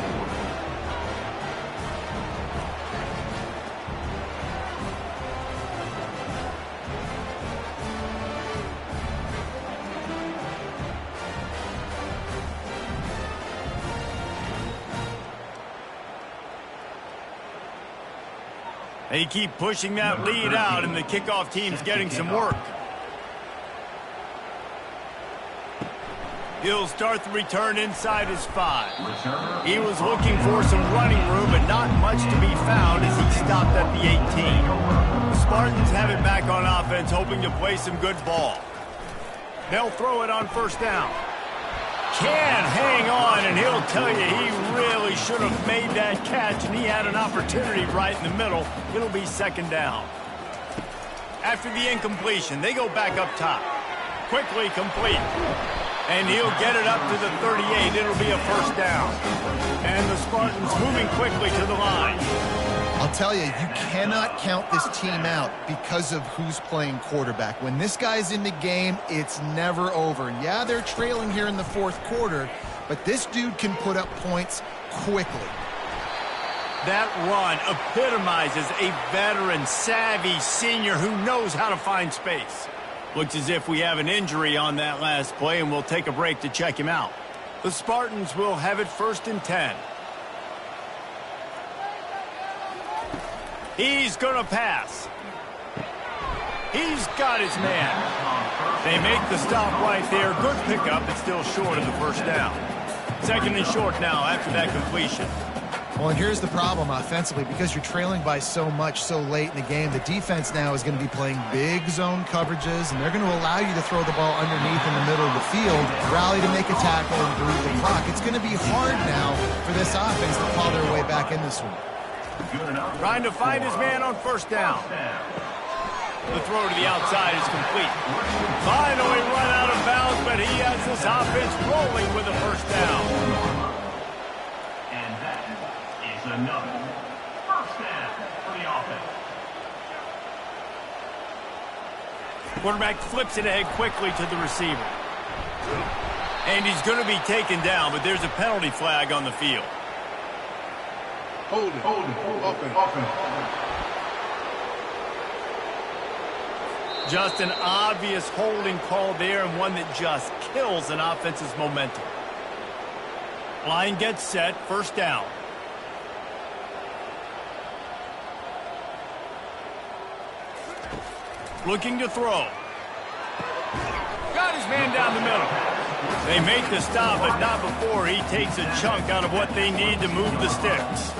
Speaker 1: They keep pushing that lead out, and the kickoff team's getting some work. He'll start the return inside his 5. He was looking for some running room, but not much to be found as he stopped at the 18. The Spartans have it back on offense, hoping to play some good ball. They'll throw it on first down. Can't hang on, and he'll tell you he really should have made that catch, and he had an opportunity right in the middle. It'll be second down. After the incompletion, they go back up top. Quickly complete. And he'll get it up to the 38. It'll be a first down. And the Spartans moving quickly to the line.
Speaker 3: I'll tell you, you cannot count this team out because of who's playing quarterback. When this guy's in the game, it's never over. And yeah, they're trailing here in the 4th quarter, but this dude can put up points quickly.
Speaker 1: That run epitomizes a veteran, savvy senior who knows how to find space. Looks as if we have an injury on that last play, and we'll take a break to check him out. The Spartans will have it 1st and 10. He's going to pass. He's got his man. They make the stop right there. Good pickup, but still short of the first down. 2nd and short now after that completion.
Speaker 3: Well, and here's the problem offensively. Because you're trailing by so much so late in the game, the defense now is going to be playing big zone coverages, and they're going to allow you to throw the ball underneath in the middle of the field, rally to make a tackle, and bleed the clock. It's going to be hard now for this offense to claw their way back in this one.
Speaker 1: Trying to find his man on first down. The throw to the outside is complete. Finally run out of bounds, but he has this offense rolling with a first down.
Speaker 5: And that is another first down for the offense.
Speaker 1: Quarterback flips it ahead quickly to the receiver. And he's going to be taken down, but there's a penalty flag on the field.
Speaker 6: Hold it. Offense.
Speaker 1: Just an obvious holding call there, and one that just kills an offense's momentum. Line gets set, first down. Looking to throw. Got his man down the middle. They make the stop, but not before he takes a chunk out of what they need to move the sticks.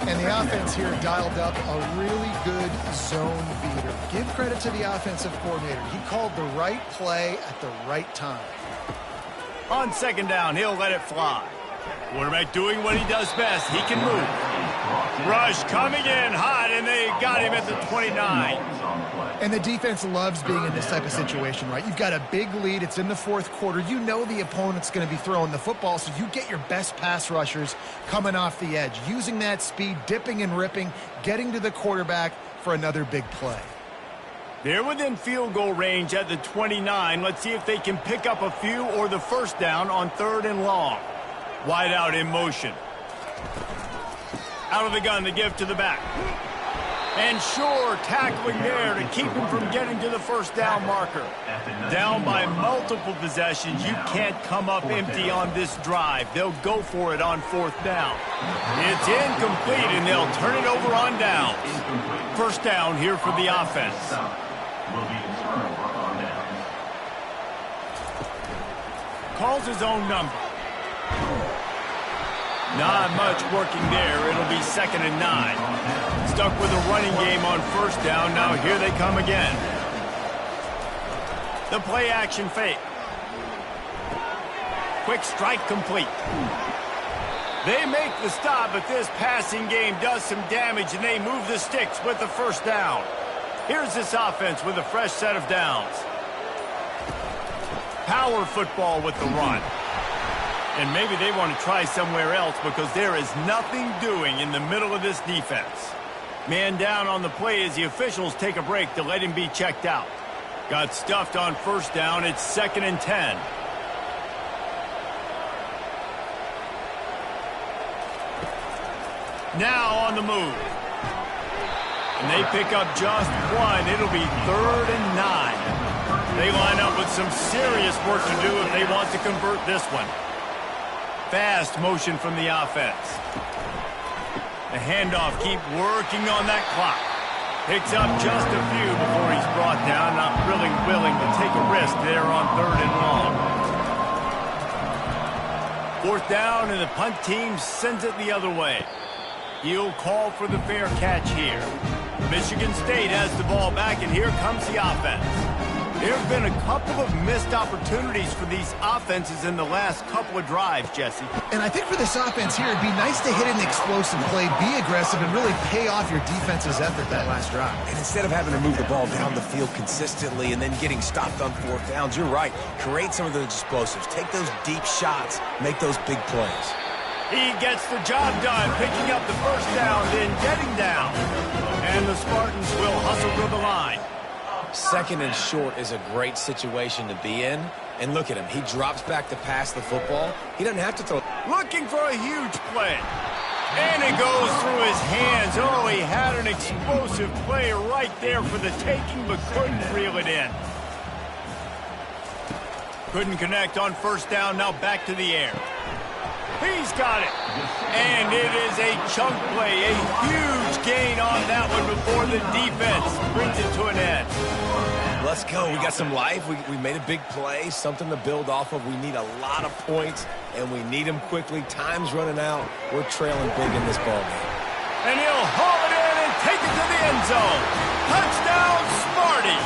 Speaker 3: And the offense here dialed up a really good zone beater. Give credit to the offensive coordinator. He called the right play at the right time.
Speaker 1: On second down, he'll let it fly. Quarterback doing what he does best. He can move. Rush coming in hot, and they got him at the 29.
Speaker 3: And the defense loves being in this type of situation, right? You've got a big lead. It's in the 4th quarter. You know the opponent's going to be throwing the football, so you get your best pass rushers coming off the edge, using that speed, dipping and ripping, getting to the quarterback for another big play.
Speaker 1: They're within field goal range at the 29. Let's see if they can pick up a few or the first down on 3rd and long. Wide out in motion. Out of the gun, the give to the back. And sure, tackling there to keep him from getting to the first down marker. Down by multiple possessions, you can't come up empty on this drive. They'll go for it on 4th down. It's incomplete, and they'll turn it over on downs. First down here for the offense. Calls his own number. Not much working there. It'll be 2nd and 9. Stuck with a running game on first down. Now here they come again. The play action fake. Quick strike complete. They make the stop, but this passing game does some damage, and they move the sticks with the first down. Here's this offense with a fresh set of downs. Power football with the run. And maybe they want to try somewhere else because there is nothing doing in the middle of this defense. Man down on the play as the officials take a break to let him be checked out. Got stuffed on first down. It's 2nd and 10. Now on the move. And they pick up just one. It'll be 3rd and 9. They line up with some serious work to do if they want to convert this one. Fast motion from the offense. The handoff, keep working on that clock. Picks up just a few before he's brought down. Not really willing to take a risk there on 3rd and long. 4th down, and the punt team sends it the other way. He'll call for the fair catch here. Michigan State has the ball back, and here comes the offense. There have been a couple of missed opportunities for these offenses in the last couple of drives, Jesse.
Speaker 3: And I think for this offense here, it'd be nice to hit an explosive play, be aggressive, and really pay off your defense's effort that last drive.
Speaker 2: And instead of having to move the ball down the field consistently and then getting stopped on 4th downs, you're right. Create some of those explosives. Take those deep shots. Make those big plays.
Speaker 1: He gets the job done, picking up the first down, then getting down. And the Spartans will hustle to the line.
Speaker 2: 2nd and short is a great situation to be in. And look at him. He drops back to pass the football. He doesn't have to throw.
Speaker 1: Looking for a huge play. And it goes through his hands. Oh, he had an explosive play right there for the taking, but couldn't reel it in. Couldn't connect on first down. Now back to the air. He's got it. And it is a chunk play. A huge gain on that one before the defense brings it to an end.
Speaker 2: Let's go. We got some life. We made a big play, something to build off of. We need a lot of points, and we need them quickly. Time's running out. We're trailing big in this ballgame.
Speaker 1: And he'll haul it in and take it to the end zone. Touchdown, Sparty.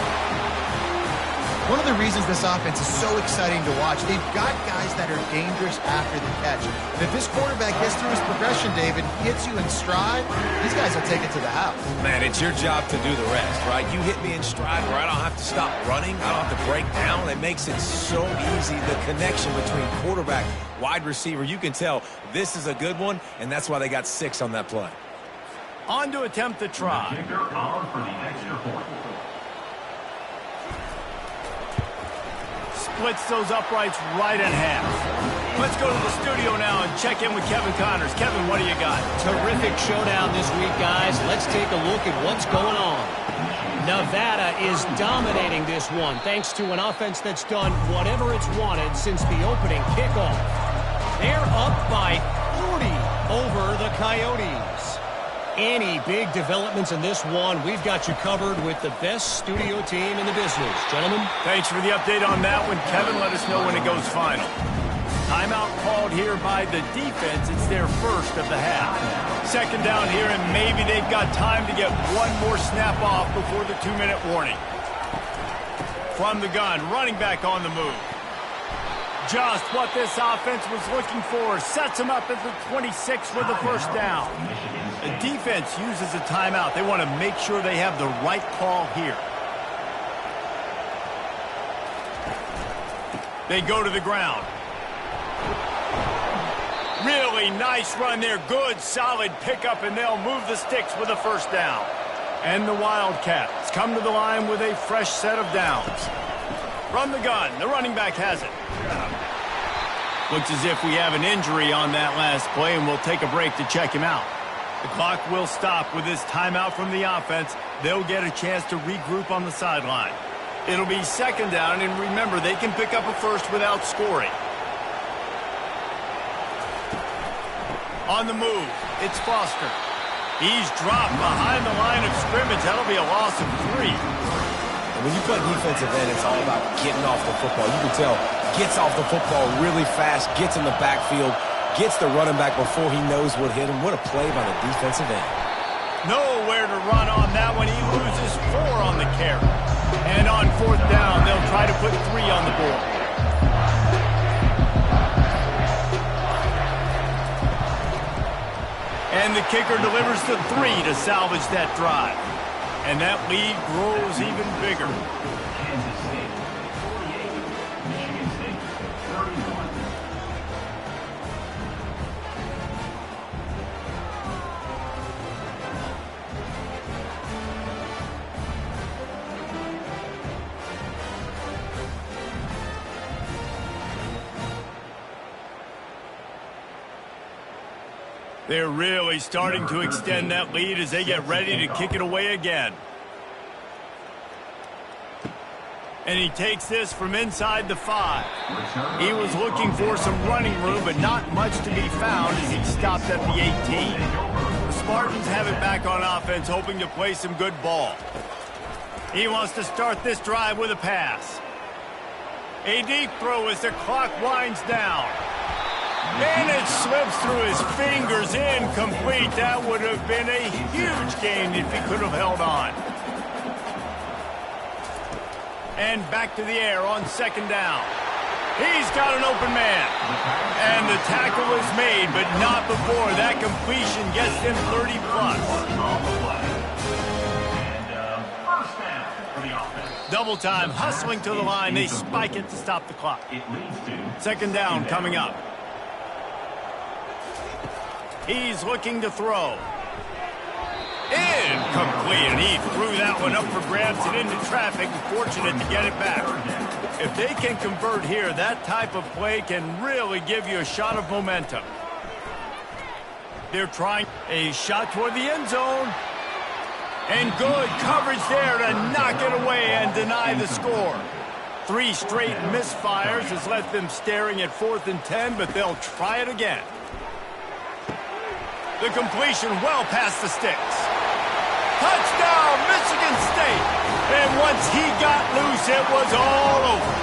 Speaker 3: One of the reasons this offense is so exciting to watch, they've got guys that are dangerous after the catch. And if this quarterback gets through his progression, David, hits you in stride, these guys will take it to the house.
Speaker 2: Man, it's your job to do the rest, right? You hit me in stride where I don't have to stop running. I don't have to break down. It makes it so easy, the connection between quarterback, wide receiver. You can tell this is a good one, and that's why they got 6 on that play.
Speaker 1: On to attempt the try.
Speaker 5: Kicker on for the extra point.
Speaker 1: Splits those uprights right in half. Let's go to the studio now and check in with Kevin Connors. Kevin, what do you got?
Speaker 4: Terrific showdown this week, guys. Let's take a look at what's going on. Nevada is dominating this one thanks to an offense that's done whatever it's wanted since the opening kickoff. They're up by 40 over the Coyotes. Any big developments in this one, we've got you covered with the best studio team in the business. Gentlemen.
Speaker 1: Thanks for the update on that one, Kevin. Let us know when it goes final. Timeout called here by the defense. It's their first of the half. 2nd down here, and maybe they've got time to get one more snap off before the 2-minute warning. From the gun, running back on the move. Just what this offense was looking for. Sets him up at the 26 for the first down. The defense uses a timeout. They want to make sure they have the right call here. They go to the ground. Really nice run there. Good, solid pickup, and they'll move the sticks with a first down. And the Wildcats come to the line with a fresh set of downs. From the gun, the running back has it. Looks as if we have an injury on that last play, and we'll take a break to check him out. The clock will stop with this timeout from the offense. They'll get a chance to regroup on the sideline. It'll be 2nd down, and remember, they can pick up a first without scoring. On the move, it's Foster. He's dropped behind the line of scrimmage. That'll be a loss of 3.
Speaker 2: And when you play defensive end, it's all about getting off the football. You can tell, gets off the football really fast, gets in the backfield, gets the running back before he knows what hit him. What a play by the defensive end.
Speaker 1: Nowhere to run on that one. He loses 4 on the carry. And on 4th down, they'll try to put 3 on the board. And the kicker delivers the 3 to salvage that drive. And that lead grows even bigger.
Speaker 5: Kansas 48, Michigan 31.
Speaker 1: 2 They're really starting to extend that lead as they get ready to kick it away again. And he takes this from inside the 5. He was looking for some running room, but not much to be found as he stopped at the 18. The Spartans have it back on offense, hoping to play some good ball. He wants to start this drive with a pass. A deep throw as the clock winds down. And it slips through his fingers, incomplete. That would have been a huge gain if he could have held on. And back to the air on second down. He's got an open man. And the tackle is made, but not before that completion gets them 30-plus.
Speaker 5: First down for the offense.
Speaker 1: Double time, hustling to the line. They spike it to stop the clock.
Speaker 5: It leads to
Speaker 1: Second down coming up. He's looking to throw. Incomplete, and he threw that one up for grabs and into traffic. Fortunate to get it back. If they can convert here, that type of play can really give you a shot of momentum. They're trying a shot toward the end zone. And good coverage there to knock it away and deny the score. 3 straight misfires has left them staring at 4th and 10, but they'll try it again. The completion well past the sticks. Touchdown, Michigan State. And once he got loose, it was all over.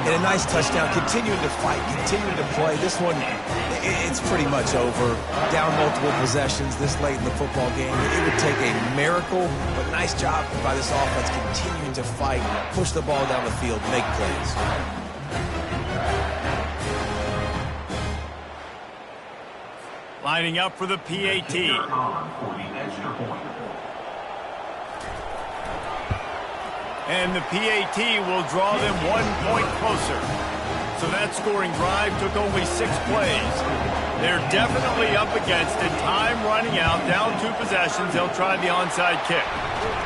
Speaker 2: And a nice touchdown, continuing to fight, continuing to play. This one, it's pretty much over. Down multiple possessions this late in the football game. It would take a miracle, but nice job by this offense continuing to fight, push the ball down the field, make plays.
Speaker 1: Lining up for the PAT. And the PAT will draw them 1 point closer. So that scoring drive took only 6 plays. They're definitely up against it. Time running out, down 2 possessions. They'll try the onside kick.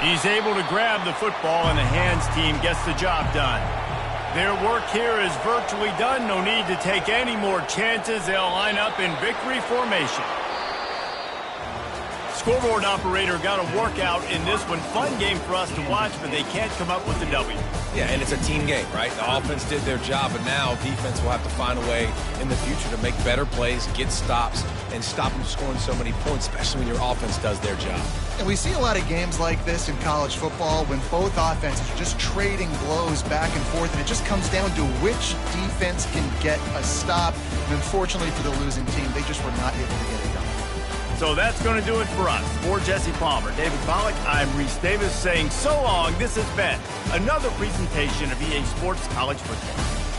Speaker 1: He's able to grab the football, and the hands team gets the job done. Their work here is virtually done. No need to take any more chances. They'll line up in victory formation. Scoreboard operator got a workout in this one. Fun game for us to watch, but they can't come up with the W.
Speaker 2: Yeah, and it's a team game, right? The offense did their job, but now defense will have to find a way in the future to make better plays, get stops, and stop them scoring so many points, especially when your offense does their job.
Speaker 3: And we see a lot of games like this in college football when both offenses are just trading blows back and forth, and it just comes down to which defense can get a stop. And unfortunately for the losing team, they just were not able to get it done.
Speaker 1: So that's going to do it for us. For Jesse Palmer, David Pollack, I'm Reese Davis saying so long. This has been another presentation of EA Sports College Football.